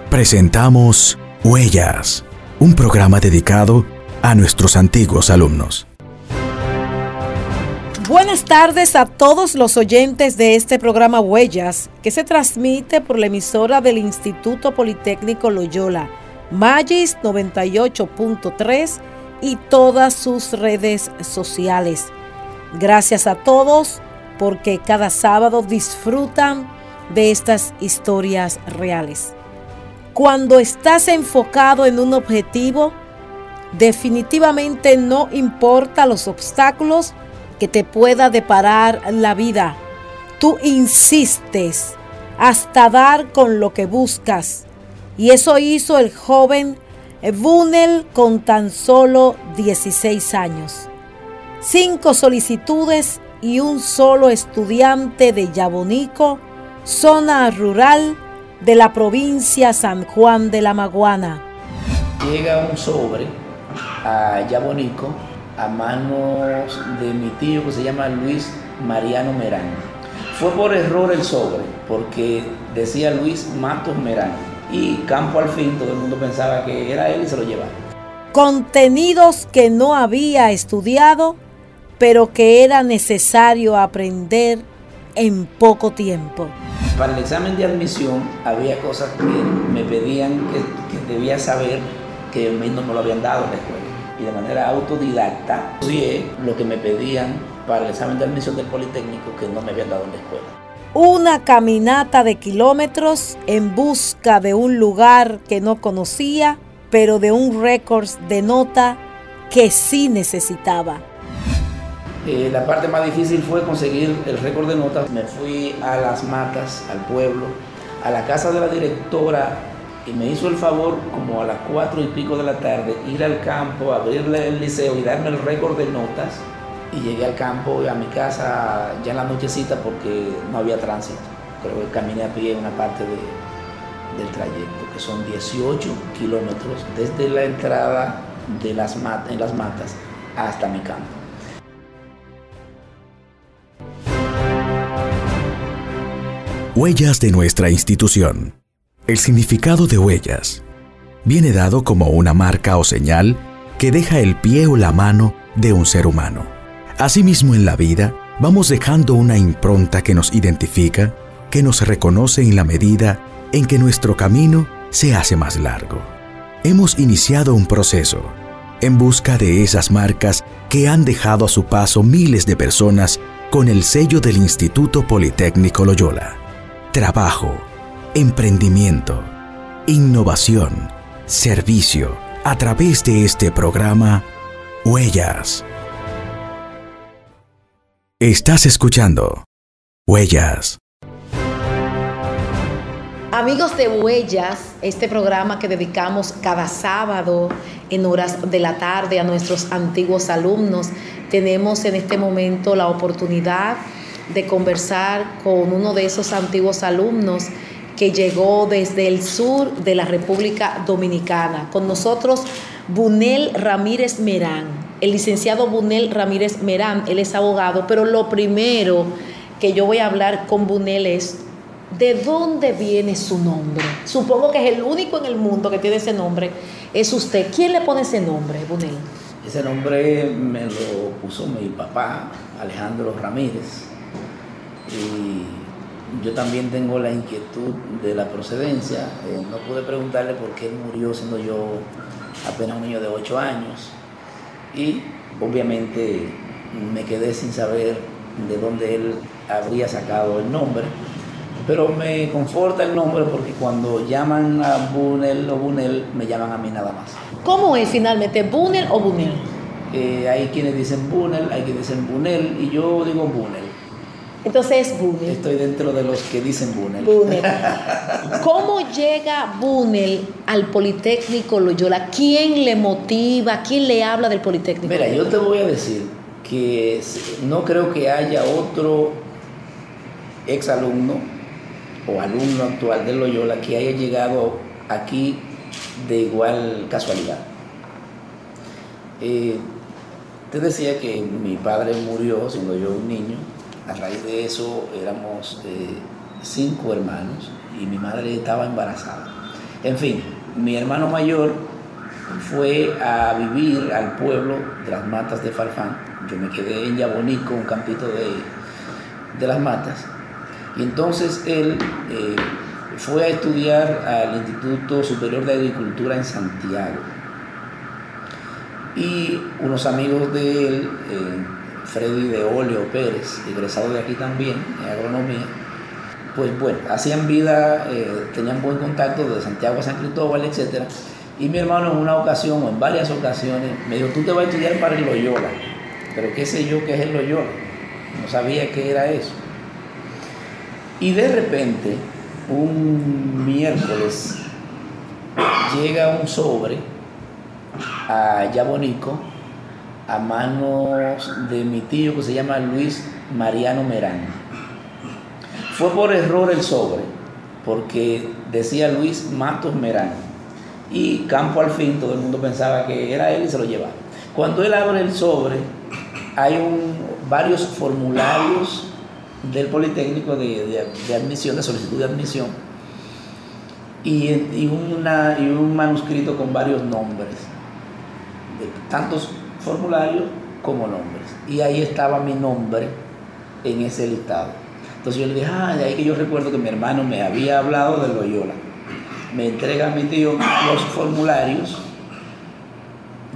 Presentamos Huellas, un programa dedicado a nuestros antiguos alumnos. Buenas tardes a todos los oyentes de este programa Huellas, que se transmite por la emisora del Instituto Politécnico Loyola, Magis 98.3 y todas sus redes sociales. Gracias a todos porque cada sábado disfrutan de estas historias reales. Cuando estás enfocado en un objetivo, definitivamente no importa los obstáculos que te pueda deparar la vida. Tú insistes hasta dar con lo que buscas. Y eso hizo el joven Bunel con tan solo 16 años. 5 solicitudes y un solo estudiante de Yabonico, zona rural de la provincia San Juan de la Maguana. Llega un sobre a Yabonico a manos de mi tío que se llama Luis Mariano Merán. Fue por error el sobre, porque decía Luis Matos Merán. Y campo al fin, todo el mundo pensaba que era él y se lo llevaba. Contenidos que no había estudiado, pero que era necesario aprender en poco tiempo. Para el examen de admisión había cosas que me pedían que debía saber que no me lo habían dado en la escuela. Y de manera autodidacta estudié lo que me pedían para el examen de admisión del Politécnico que no me habían dado en la escuela. Una caminata de kilómetros en busca de un lugar que no conocía, pero de un récord de nota que sí necesitaba. La parte más difícil fue conseguir el récord de notas. Me fui a Las Matas, al pueblo, a la casa de la directora, y me hizo el favor, como a las 4 y pico de la tarde, ir al campo, abrirle el liceo y darme el récord de notas. Y llegué al campo, a mi casa, ya en la nochecita, porque no había tránsito. Creo que caminé a pie una parte del trayecto, que son 18 kilómetros desde la entrada de en Las Matas hasta mi campo. Huellas de nuestra institución. El significado de huellas viene dado como una marca o señal que deja el pie o la mano de un ser humano. Asimismo, en la vida, vamos dejando una impronta que nos identifica, que nos reconoce en la medida en que nuestro camino se hace más largo. Hemos iniciado un proceso en busca de esas marcas que han dejado a su paso miles de personas con el sello del Instituto Politécnico Loyola. Trabajo, emprendimiento, innovación, servicio, a través de este programa, Huellas. Estás escuchando Huellas. Amigos de Huellas, este programa que dedicamos cada sábado en horas de la tarde a nuestros antiguos alumnos, tenemos en este momento la oportunidad de conversar con uno de esos antiguos alumnos que llegó desde el sur de la República Dominicana. Con nosotros, Bunel Ramírez Merán, el licenciado Bunel Ramírez Merán. Él es abogado, pero lo primero que yo voy a hablar con Bunel es ¿de dónde viene su nombre? Supongo que es el único en el mundo que tiene ese nombre. Es usted. ¿Quién le pone ese nombre, Bunel? Ese nombre me lo puso mi papá, Alejandro Ramírez. Y yo también tengo la inquietud de la procedencia. No pude preguntarle por qué él murió siendo yo apenas un niño de 8 años. Y obviamente me quedé sin saber de dónde él habría sacado el nombre. Pero me conforta el nombre porque cuando llaman a Bunel o Bunel, me llaman a mí nada más. ¿Cómo es finalmente, Bunel o Bunel? Hay quienes dicen Bunel, hay quienes dicen Bunel, y yo digo Bunel. Entonces es Bunel. Estoy dentro de los que dicen Bunel. Bunel. ¿Cómo llega Bunel al Politécnico Loyola? ¿Quién le motiva? ¿Quién le habla del Politécnico? Mira, yo te voy a decir que no creo que haya otro exalumno o alumno actual de Loyola que haya llegado aquí de igual casualidad. Te decía que mi padre murió siendo yo un niño. A raíz de eso éramos 5 hermanos y mi madre estaba embarazada. En fin, mi hermano mayor fue a vivir al pueblo de las Matas de Farfán. Yo me quedé en Yabonico, un campito de las Matas. Y entonces él fue a estudiar al Instituto Superior de Agricultura en Santiago. Y unos amigos de él, Freddy de Oleo Pérez, egresado de aquí también, en agronomía, pues bueno, hacían vida, tenían buen contacto de Santiago a San Cristóbal, etc. Y mi hermano en una ocasión, o en varias ocasiones, me dijo, tú te vas a estudiar para el Loyola. Pero qué sé yo qué es el Loyola. No sabía qué era eso. Y de repente, un miércoles, llega un sobre a Yabonico a manos de mi tío que se llama Luis Mariano Merán. Fue por error el sobre, porque decía Luis Matos Merán. Y campo al fin, todo el mundo pensaba que era él y se lo llevaba. Cuando él abre el sobre, hay varios formularios del Politécnico de admisión, de solicitud de admisión, y un manuscrito con varios nombres, de tantos formularios como nombres. Y ahí estaba mi nombre en ese listado. Entonces yo le dije, de ahí que yo recuerdo que mi hermano me había hablado de Loyola. Me entrega a mi tío los formularios,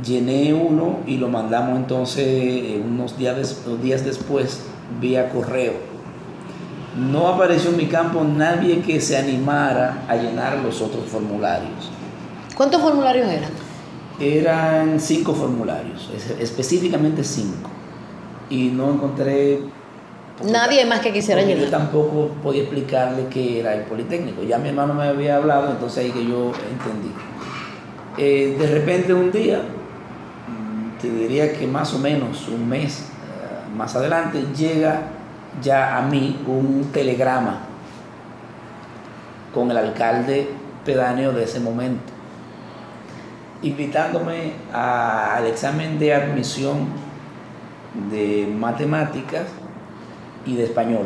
llené uno y lo mandamos entonces unos días después vía correo. No apareció en mi campo nadie que se animara a llenar los otros formularios. ¿Cuántos formularios eran? Eran 5 formularios, específicamente 5. Y no encontré... Nadie más que quisiera llenar. Yo tampoco podía explicarle qué era el Politécnico. Ya mi hermano me había hablado, entonces ahí que yo entendí. De repente un día, te diría que más o menos un mes más adelante, llega ya a mí un telegrama con el alcalde pedáneo de ese momento, invitándome al examen de admisión de matemáticas y de español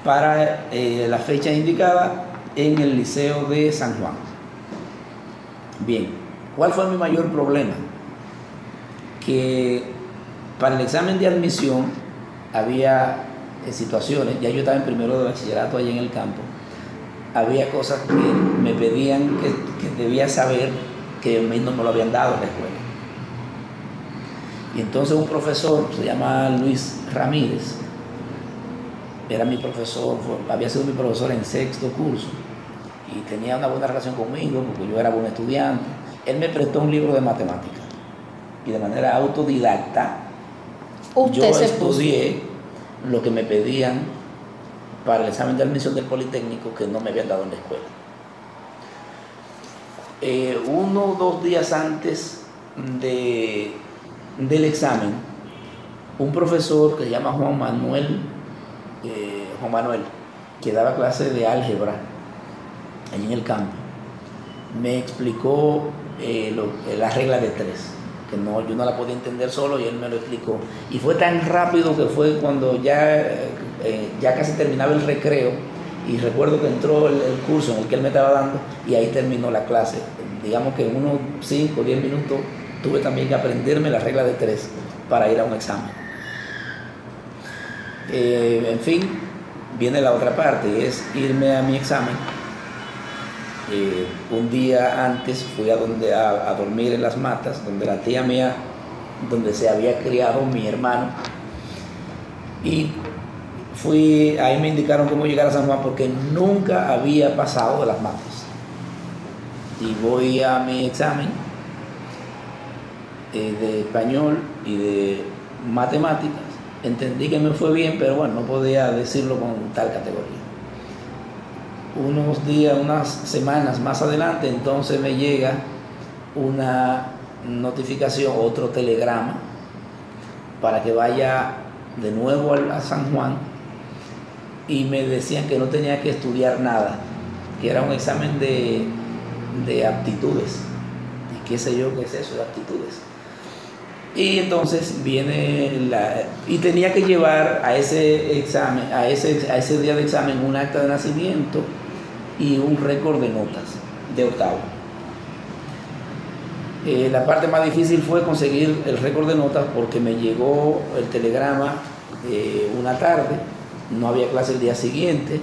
para la fecha indicada en el Liceo de San Juan. Bien, ¿cuál fue mi mayor problema? Que para el examen de admisión había situaciones, ya yo estaba en primero de bachillerato allí en el campo, había cosas que me pedían que debía saber que a mí no me lo habían dado en la escuela. Y entonces un profesor, se llama Luis Ramírez, era mi profesor, había sido mi profesor en 6º curso y tenía una buena relación conmigo porque yo era buen estudiante. Él me prestó un libro de matemáticas y de manera autodidacta yo estudié lo que me pedían para el examen de admisión del Politécnico que no me habían dado en la escuela. 1 o 2 días antes del examen, un profesor que se llama Juan Manuel, que daba clase de álgebra allí en el campo, me explicó la regla de 3, que yo no la podía entender solo y él me lo explicó. Y fue tan rápido que fue cuando ya casi terminaba el recreo y recuerdo que entró el curso en el que él me estaba dando y ahí terminó la clase. Digamos que en unos 5 o 10 minutos tuve también que aprenderme la regla de 3 para ir a un examen. En fin, viene la otra parte, es irme a mi examen. Un día antes fui a dormir en las Matas, donde la tía mía, donde se había criado mi hermano, y ahí me indicaron cómo llegar a San Juan porque nunca había pasado de las Matas. Y voy a mi examen de español y de matemáticas. Entendí que me fue bien, pero bueno, no podía decirlo con tal categoría. Unos días, unas semanas más adelante, entonces me llega una notificación, otro telegrama, para que vaya de nuevo a San Juan, y me decían que no tenía que estudiar nada, que era un examen de aptitudes. Y qué sé yo qué es eso de aptitudes. Y entonces y tenía que llevar a ese examen, a ese día de examen, un acta de nacimiento y un récord de notas de octavo. La parte más difícil fue conseguir el récord de notas porque me llegó el telegrama una tarde, no había clase el día siguiente,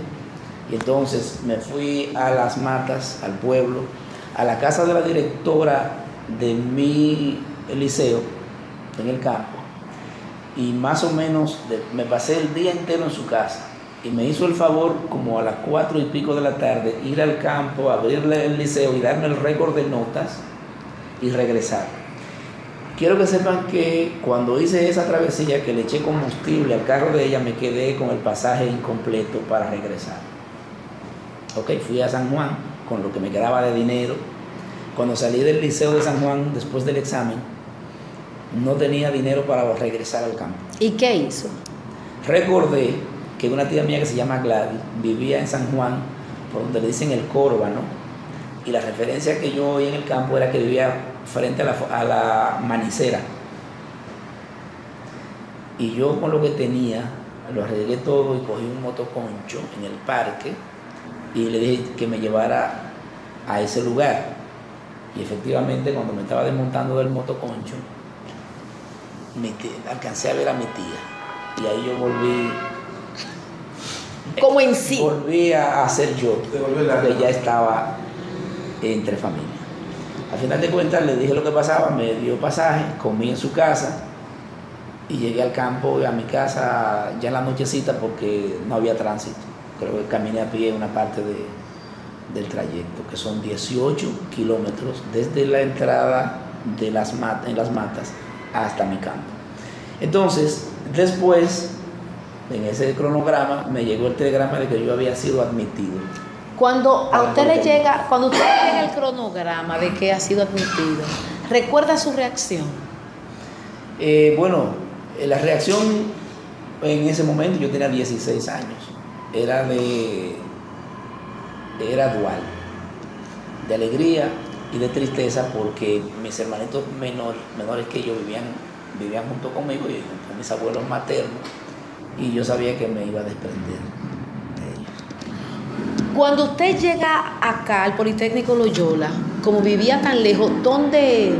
y entonces me fui a Las Matas, al pueblo, a la casa de la directora de mi liceo, en el campo, y más o menos me pasé el día entero en su casa, y me hizo el favor, como a las 4 y pico de la tarde, ir al campo, abrirle el liceo y darme el récord de notas y regresar. Quiero que sepan que cuando hice esa travesía, que le eché combustible al carro de ella, me quedé con el pasaje incompleto para regresar. Ok, fui a San Juan con lo que me quedaba de dinero. Cuando salí del liceo de San Juan, después del examen, no tenía dinero para regresar al campo. ¿Y qué hizo? Recordé que una tía mía que se llama Gladys vivía en San Juan, por donde le dicen el Córbano, y la referencia que yo oí en el campo era que vivía frente a la manicera. Y yo con lo que tenía, lo arreglé todo y cogí un motoconcho en el parque y le dije que me llevara a ese lugar. Y efectivamente, cuando me estaba desmontando del motoconcho, alcancé a ver a mi tía. Y ahí yo volví... Como en sí. Volví a ser yo, porque ya estaba entre familia. Al final de cuentas le dije lo que pasaba, me dio pasaje, comí en su casa y llegué al campo, a mi casa ya en la nochecita porque no había tránsito. Creo que caminé a pie una parte del trayecto, que son 18 kilómetros desde la entrada de en las matas hasta mi campo. Entonces, después, en ese cronograma, me llegó el telegrama de que yo había sido admitido. Cuando usted le llega el cronograma de que ha sido admitido, ¿recuerda su reacción? Bueno, la reacción en ese momento, yo tenía 16 años, era dual, de alegría y de tristeza, porque mis hermanitos menores que yo vivían junto conmigo y con mis abuelos maternos, y yo sabía que me iba a desprender de ellos. Cuando usted llega acá al Politécnico Loyola, como vivía tan lejos, ¿dónde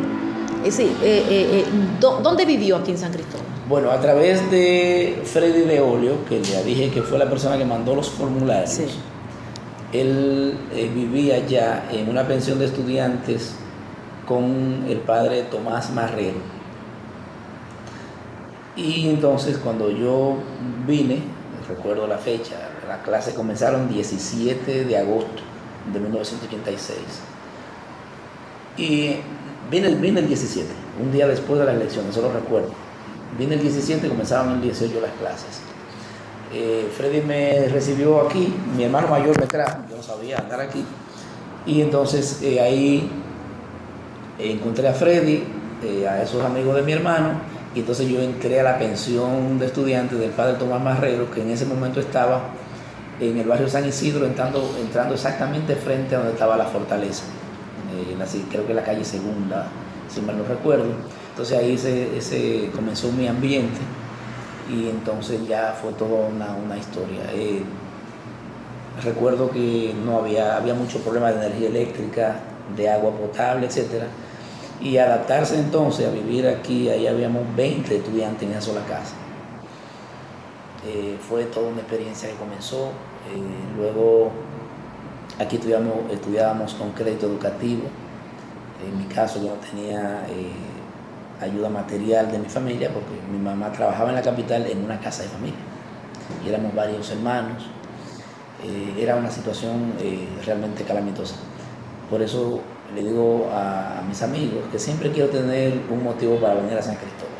vivió aquí en San Cristóbal? Bueno, a través de Freddy de Olio, que ya dije que fue la persona que mandó los formularios. Sí. Él vivía ya en una pensión de estudiantes con el padre Tomás Marrero. Y entonces cuando yo vine, recuerdo la fecha, las clases comenzaron 17 de agosto de 1986. Y vine el 17, un día después de la elección, eso lo recuerdo. Vine el 17 y comenzaron el 18 las clases. Freddy me recibió aquí, mi hermano mayor me trajo, yo no sabía andar aquí. Y entonces ahí encontré a Freddy, a esos amigos de mi hermano, y entonces yo entré a la pensión de estudiantes del padre Tomás Marrero, que en ese momento estaba en el barrio San Isidro, entrando exactamente frente a donde estaba la fortaleza. Creo que la calle Segunda, si mal no recuerdo. Entonces ahí comenzó mi ambiente y entonces ya fue toda una historia. Recuerdo que no había mucho problema de energía eléctrica, de agua potable, etcétera. Y adaptarse entonces a vivir aquí, ahí habíamos 20 estudiantes en esa sola casa. Fue toda una experiencia que comenzó. Luego aquí estudiábamos con crédito educativo. En mi caso yo no tenía ayuda material de mi familia porque mi mamá trabajaba en la capital en una casa de familia y éramos varios hermanos. Era una situación realmente calamitosa. Por eso le digo a mis amigos que siempre quiero tener un motivo para venir a San Cristóbal.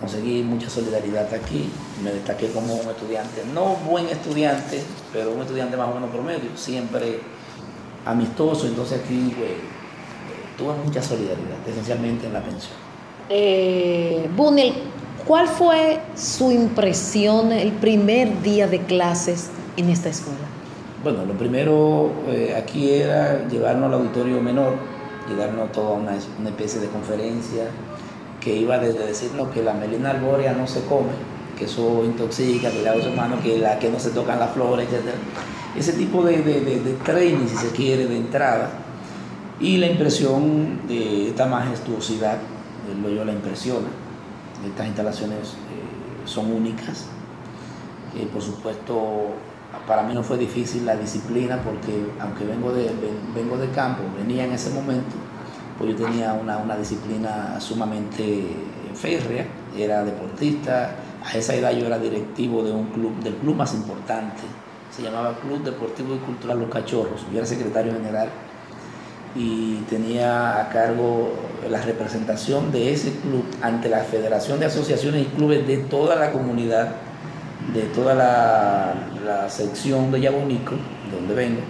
Conseguí mucha solidaridad aquí, me destaqué como un estudiante, no buen estudiante, pero un estudiante más o menos promedio, siempre amistoso. Entonces aquí tuve mucha solidaridad, esencialmente en la pensión. Bunel, ¿cuál fue su impresión el primer día de clases en esta escuela? Bueno, lo primero aquí era llevarnos al auditorio menor y darnos toda una especie de conferencia que iba desde decirnos que la melina arbórea no se come, que eso intoxica, que le da a los hermanos, que no se tocan las flores, etc. ese tipo de training, si se quiere, de entrada, y la impresión de esta majestuosidad, el Loyola impresiona. Estas instalaciones son únicas. Por supuesto, para mí no fue difícil la disciplina, porque aunque vengo de campo, venía en ese momento, pues yo tenía una disciplina sumamente férrea, era deportista. A esa edad yo era directivo de un club, del club más importante, se llamaba Club Deportivo y Cultural Los Cachorros. Yo era secretario general y tenía a cargo la representación de ese club ante la Federación de Asociaciones y Clubes de toda la comunidad, de toda la sección de Yabonico, de donde vengo.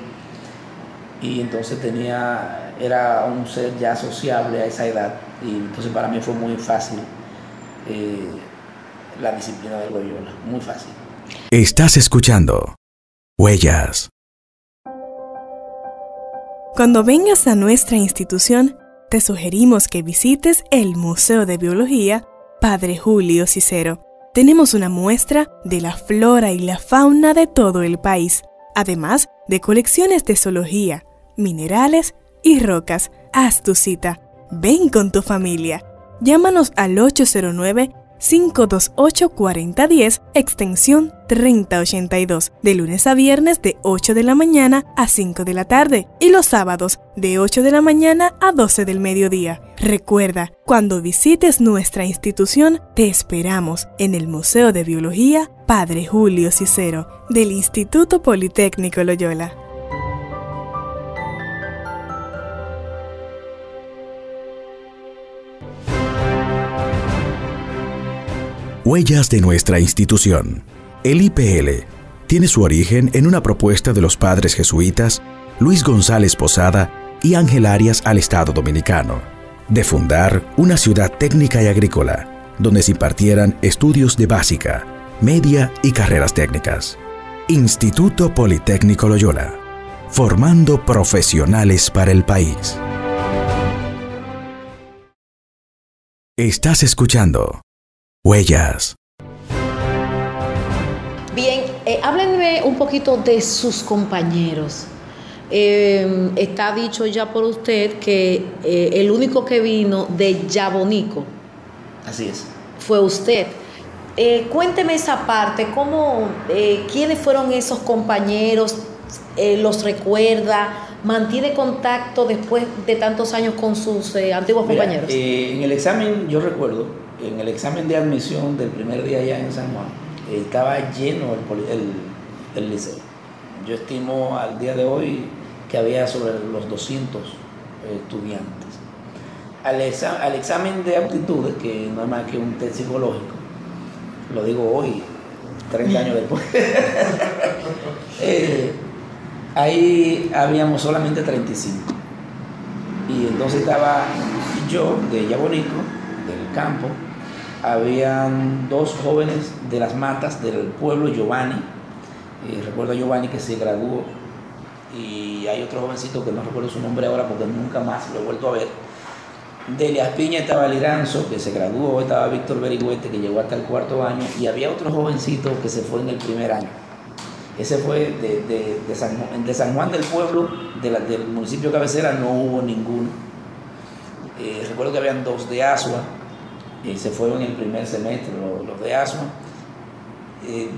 Y entonces era un ser ya sociable a esa edad, y entonces para mí fue muy fácil la disciplina del Loyola, muy fácil. Estás escuchando Huellas. Cuando vengas a nuestra institución, te sugerimos que visites el Museo de Biología Padre Julio Cicero. Tenemos una muestra de la flora y la fauna de todo el país, además de colecciones de zoología, minerales y rocas. Haz tu cita. Ven con tu familia. Llámanos al 809-528-4010, extensión 3082, de lunes a viernes de 8 de la mañana a 5 de la tarde y los sábados de 8 de la mañana a 12 del mediodía. Recuerda, cuando visites nuestra institución, te esperamos en el Museo de Biología Padre Julio Cicero, del Instituto Politécnico Loyola. Huellas de nuestra institución. El IPL tiene su origen en una propuesta de los padres jesuitas Luis González Posada y Ángel Arias al Estado Dominicano, de fundar una ciudad técnica y agrícola, donde se impartieran estudios de básica, media y carreras técnicas. Instituto Politécnico Loyola, formando profesionales para el país. Estás escuchando Huellas. Bien, háblenme un poquito de sus compañeros. Está dicho ya por usted que el único que vino de Yabonico. Así es. Fue usted. Cuénteme esa parte, ¿quiénes fueron esos compañeros? ¿Los recuerda? ¿Mantiene contacto después de tantos años con sus antiguos compañeros? En el examen, yo recuerdo, en el examen de admisión del primer día allá en San Juan, estaba lleno el liceo. Yo estimo al día de hoy que había sobre los 200 estudiantes. Al examen de aptitudes, que no es más que un test psicológico, lo digo hoy, 30 años después, ahí habíamos solamente 35. Y entonces estaba yo, de Yabonico, del campo, habían dos jóvenes de Las Matas, del pueblo, Giovanni. Recuerdo a Giovanni que se graduó, y hay otro jovencito que no recuerdo su nombre ahora porque nunca más lo he vuelto a ver. De Elias Piña estaba Liranzo, que se graduó, estaba Víctor Berigüete, que llegó hasta el cuarto año, y había otro jovencito que se fue en el primer año. Ese fue de San Juan del Pueblo, del municipio cabecera, no hubo ninguno. Recuerdo que habían dos de Asua, se fueron en el primer semestre, los de Asua.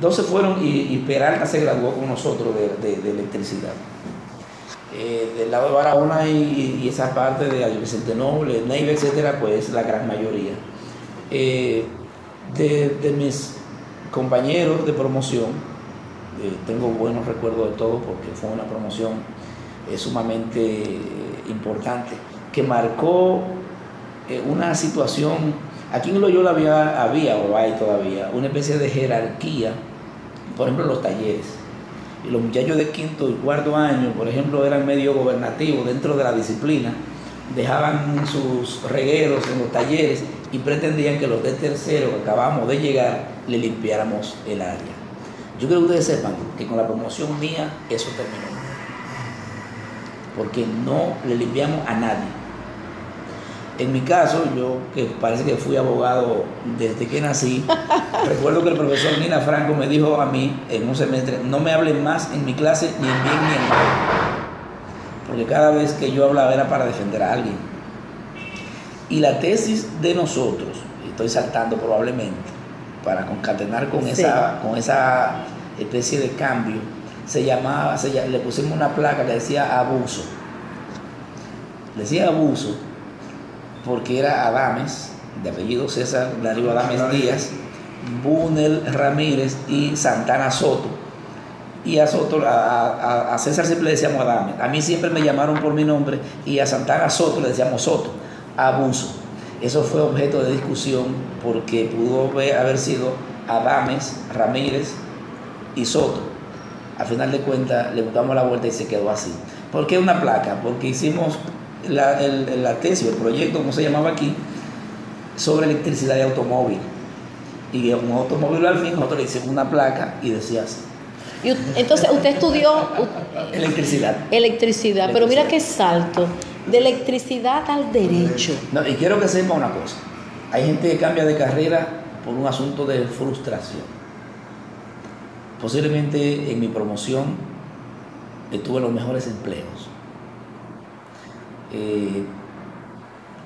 Dos se fueron y Peralta se graduó con nosotros de electricidad. Del lado de Barahona y esa parte de Vicente Noble, Neiva, etcétera, pues la gran mayoría. De mis compañeros de promoción, tengo buenos recuerdos de todo porque fue una promoción sumamente importante que marcó una situación. Aquí en Loyola había o hay todavía una especie de jerarquía, por ejemplo, en los talleres. Y los muchachos de quinto y cuarto año, por ejemplo, eran medio gobernativos dentro de la disciplina, dejaban sus regueros en los talleres y pretendían que los de tercero, que acabamos de llegar, le limpiáramos el área. Yo quiero que ustedes sepan que con la promoción mía eso terminó, porque no le limpiamos a nadie. En mi caso, yo que parece que fui abogado desde que nací, recuerdo que el profesor Nina Franco me dijo a mí en un semestre, no me hablen más en mi clase ni en bien ni en mal, porque cada vez que yo hablaba era para defender a alguien. Y la tesis de nosotros, y estoy saltando probablemente, para concatenar con esa especie de cambio, le pusimos una placa que decía abuso. Decía abuso porque era Adames, de apellido César Darío Adames Díaz, Bunel Ramírez y Santana Soto. Y a César siempre le decíamos Adames. A mí siempre me llamaron por mi nombre y a Santana Soto le decíamos Soto. Abuso. Eso fue objeto de discusión porque pudo haber sido Adames, Ramírez y Soto. A final de cuentas le buscamos la vuelta y se quedó así. ¿Por qué una placa? Porque hicimos la tesis, el proyecto, como se llamaba aquí, sobre electricidad y automóvil. Y un automóvil al fin, nosotros le hicimos una placa y decía así. Y entonces usted estudió electricidad, pero mira qué salto de electricidad al derecho. No, y quiero que sepa una cosa, hay gente que cambia de carrera por un asunto de frustración. Posiblemente en mi promoción tuve los mejores empleos.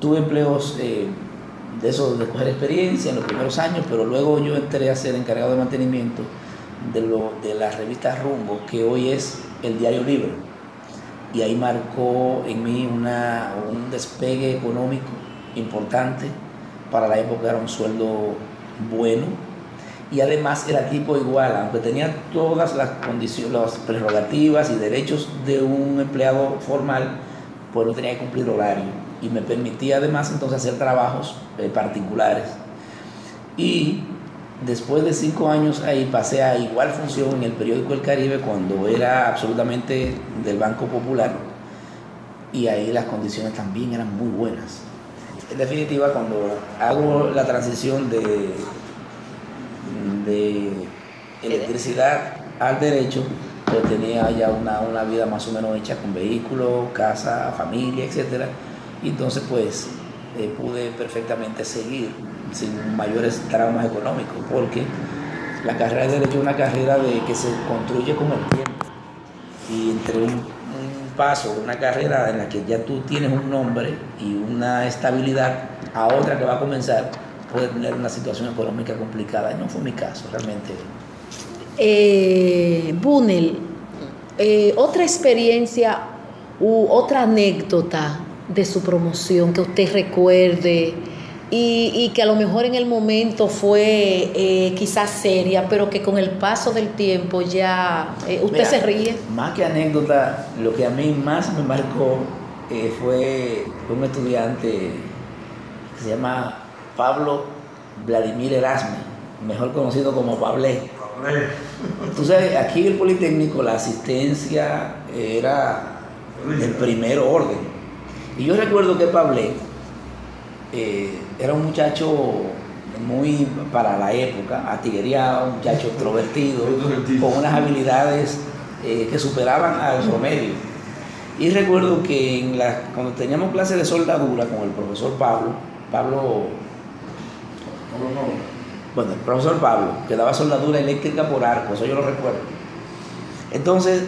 Tuve empleos de esos de coger experiencia en los primeros años, pero luego yo entré a ser encargado de mantenimiento de la revista Rumbo, que hoy es el Diario Libre, y ahí marcó en mí un despegue económico importante. Para la época era un sueldo bueno y además era tipo igual, aunque tenía todas las condiciones, las prerrogativas y derechos de un empleado formal, pues no tenía que cumplir horario y me permitía además entonces hacer trabajos particulares. Y después de 5 años ahí pasé a igual función en el periódico El Caribe cuando era absolutamente del Banco Popular y ahí las condiciones también eran muy buenas. En definitiva, cuando hago la transición de electricidad al derecho, pues tenía ya una vida más o menos hecha con vehículo, casa, familia, etc. Y entonces pues pude perfectamente seguir sin mayores traumas económicos, porque la carrera de derecho es una carrera que se construye con el tiempo. Y entre un paso, una carrera en la que ya tú tienes un nombre y una estabilidad, a otra que va a comenzar, puede tener una situación económica complicada. Y no fue mi caso, realmente. Bunel, otra experiencia u otra anécdota de su promoción que usted recuerde y que a lo mejor en el momento fue quizás seria, pero que con el paso del tiempo ya usted Mira, se ríe. Más que anécdota, lo que a mí más me marcó fue un estudiante que se llama Pablo Vladimir Erasme, mejor conocido como Pablé. Tú sabes, aquí en el Politécnico la asistencia era del primer orden. Y yo recuerdo que Pablé era un muchacho muy, para la época, atiguereado, un muchacho extrovertido, con unas habilidades que superaban al promedio. Y recuerdo que cuando teníamos clases de soldadura con el profesor el profesor Pablo, que daba soldadura eléctrica por arco, eso yo lo recuerdo. Entonces,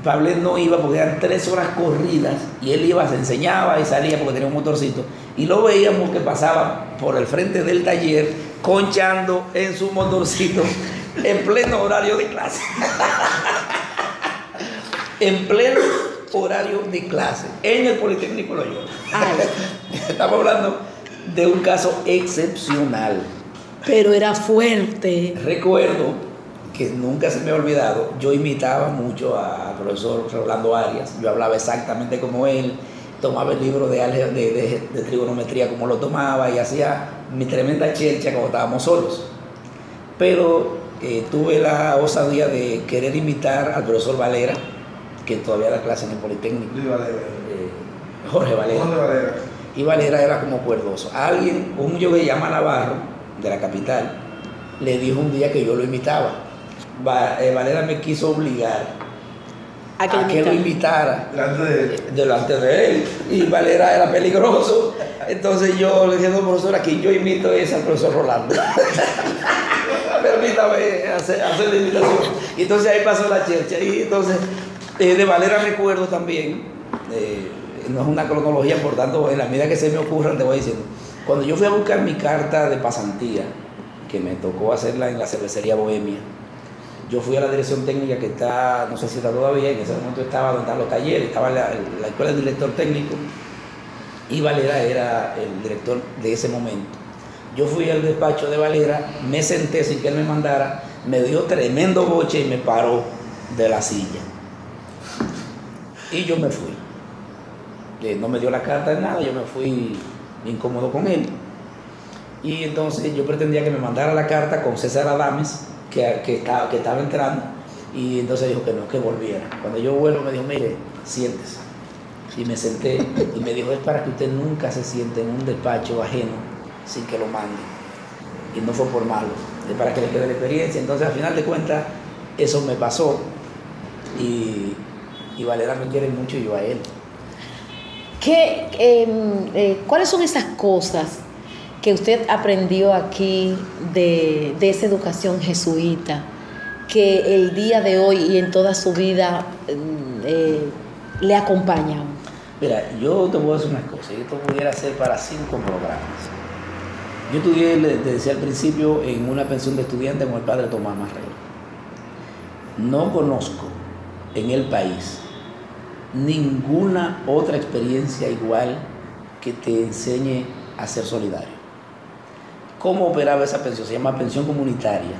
Pablo no iba porque eran 3 horas corridas y él iba, se enseñaba y salía porque tenía un motorcito. Y lo veíamos que pasaba por el frente del taller conchando en su motorcito en pleno horario de clase. En pleno horario de clase, en el Politécnico Loyola. Estamos hablando de un caso excepcional. Pero era fuerte. Recuerdo que nunca se me ha olvidado, yo imitaba mucho al profesor Rolando Arias, yo hablaba exactamente como él, tomaba el libro de trigonometría como lo tomaba y hacía mi tremenda chelcha cuando estábamos solos. Pero tuve la osadía de querer imitar al profesor Valera, que todavía da clase en el Politécnico. Jorge Valera. Y Valera era como cuerdoso. Un yo que llama Navarro, de la capital, le dijo un día que yo lo imitaba. Valera me quiso obligar a que lo invitara delante de él. Y Valera era peligroso. Entonces yo le dije, no, profesor, aquí yo invito es al profesor Rolando. Permítame hacer la invitación. Y entonces ahí pasó la chercha. Y entonces de Valera recuerdo también, no es una cronología, por tanto, en la medida que se me ocurran te voy diciendo. Cuando yo fui a buscar mi carta de pasantía, que me tocó hacerla en la cervecería Bohemia, yo fui a la dirección técnica que está, no sé si está todavía, en ese momento estaba donde están los talleres, estaba la escuela del director técnico, y Valera era el director de ese momento. Yo fui al despacho de Valera, me senté sin que él me mandara, me dio tremendo boche y me paró de la silla. Y yo me fui. No me dio la carta de nada, yo me fui incómodo con él. Y entonces yo pretendía que me mandara la carta con César Adames, que estaba entrando, y entonces dijo que no, que volviera. Cuando yo vuelvo me dijo, mire, siéntese. Y me senté y me dijo, es para que usted nunca se siente en un despacho ajeno sin que lo mande. Y no fue por malo, es para que le quede la experiencia. Entonces al final de cuentas eso me pasó y Valera me quiere mucho y yo a él. ¿Cuáles son esas cosas que usted aprendió aquí de esa educación jesuita que el día de hoy y en toda su vida le acompañan? Mira, yo te voy a decir unas cosas. Esto pudiera ser para 5 programas. Yo estudié, les decía al principio, en una pensión de estudiantes con el padre Tomás Marrero. No conozco en el país ninguna otra experiencia igual que te enseñe a ser solidario. ¿Cómo operaba esa pensión? Se llama pensión comunitaria.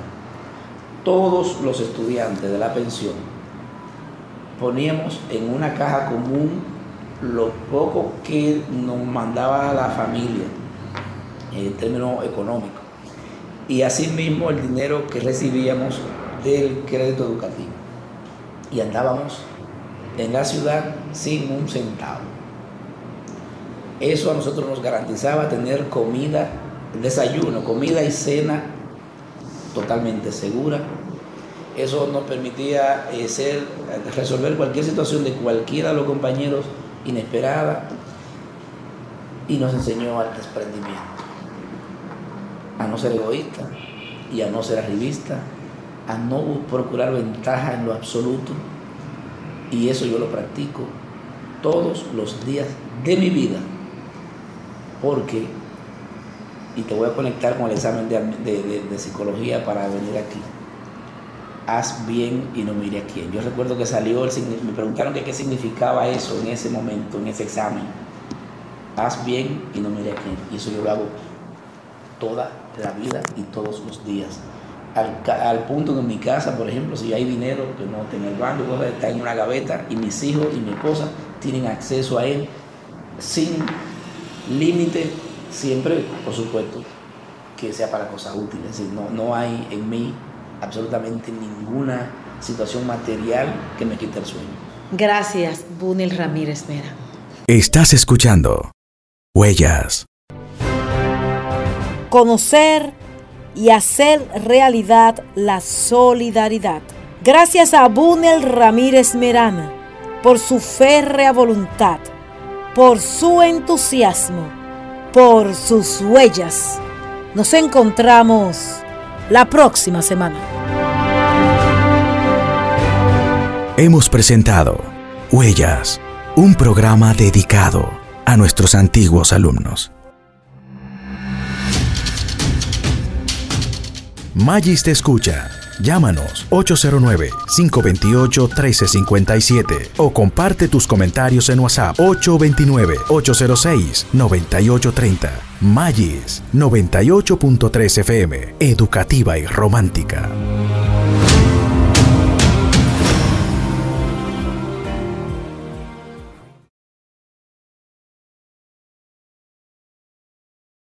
Todos los estudiantes de la pensión poníamos en una caja común lo poco que nos mandaba la familia en términos económicos, y asimismo el dinero que recibíamos del crédito educativo, y andábamos en la ciudad sin un centavo. Eso a nosotros nos garantizaba tener comida, desayuno, comida y cena totalmente segura. Eso nos permitía resolver cualquier situación de cualquiera de los compañeros inesperada, y nos enseñó al desprendimiento, a no ser egoísta y a no ser arribista, a no procurar ventaja en lo absoluto. Y eso yo lo practico todos los días de mi vida, porque, y te voy a conectar con el examen de psicología para venir aquí, haz bien y no mire a quién. Yo recuerdo que salió, me preguntaron qué significaba eso en ese momento, en ese examen. Haz bien y no mire a quién. Y eso yo lo hago toda la vida y todos los días. Al punto que en mi casa, por ejemplo, si hay dinero que no tengo en el banco, está en una gaveta, y mis hijos y mi esposa tienen acceso a él sin límite, siempre, por supuesto, que sea para cosas útiles. Es decir, no hay en mí absolutamente ninguna situación material que me quite el sueño. Gracias, Bunel Ramírez Mera. Estás escuchando Huellas. Conocer y hacer realidad la solidaridad. Gracias a Bunel Ramírez Merana por su férrea voluntad, por su entusiasmo, por sus huellas. Nos encontramos la próxima semana. Hemos presentado Huellas, un programa dedicado a nuestros antiguos alumnos. Magis te escucha. Llámanos 809-528-1357 o comparte tus comentarios en WhatsApp 829-806-9830. Magis 98.3 FM, educativa y romántica.